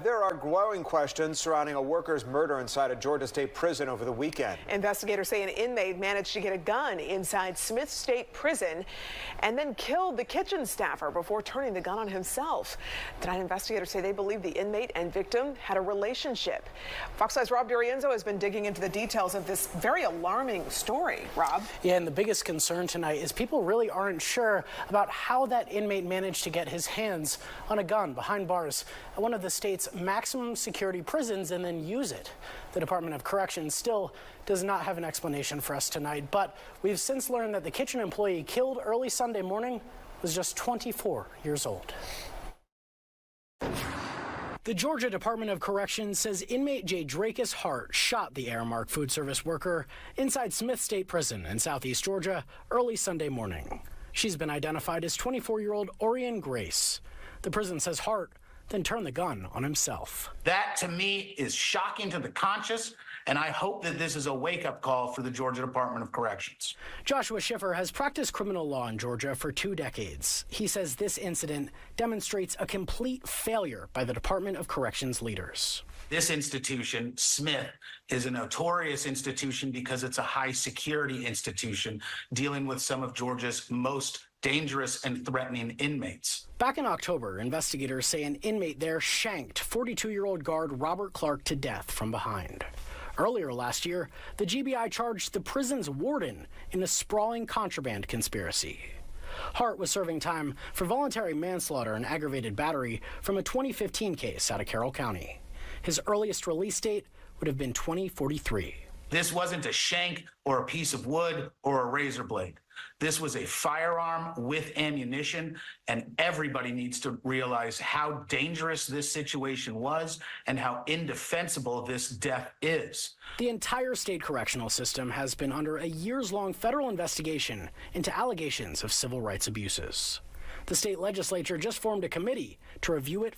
There are growing questions surrounding a worker's murder inside a Georgia State prison over the weekend. Investigators say an inmate managed to get a gun inside Smith State Prison and then killed the kitchen staffer before turning the gun on himself. Tonight, investigators say they believe the inmate and victim had a relationship. Fox 5's Rob D'Arienzo has been digging into the details of this very alarming story. Rob? Yeah, and the biggest concern tonight is people really aren't sure about how that inmate managed to get his hands on a gun behind bars at one of the state's maximum security prisons and then use it. The Department of Corrections still does not have an explanation for us tonight, but we've since learned that the kitchen employee killed early Sunday morning was just 24 years old. The Georgia Department of Corrections says inmate J. Dracus Hart shot the Aramark food service worker inside Smith State Prison in southeast Georgia early Sunday morning. She's been identified as 24-year-old Orion Grace. The prison says Hart then turned the gun on himself. That, to me, is shocking to the conscience, and I hope that this is a wake-up call for the Georgia Department of Corrections. Joshua Schiffer has practiced criminal law in Georgia for 2 decades. He says this incident demonstrates a complete failure by the Department of Corrections leaders. This institution, Smith, is a notorious institution because it's a high-security institution dealing with some of Georgia's most dangerous and threatening inmates. Back in October, investigators say an inmate there shanked 42-year-old guard Robert Clark to death from behind. Earlier last year, the GBI charged the prison's warden in a sprawling contraband conspiracy. Hart was serving time for voluntary manslaughter and aggravated battery from a 2015 case out of Carroll County. His earliest release date would have been 2043. This wasn't a shank or a piece of wood or a razor blade. This was a firearm with ammunition, and everybody needs to realize how dangerous this situation was and how indefensible this death is. The entire state correctional system has been under a years-long federal investigation into allegations of civil rights abuses. The state legislature just formed a committee to review it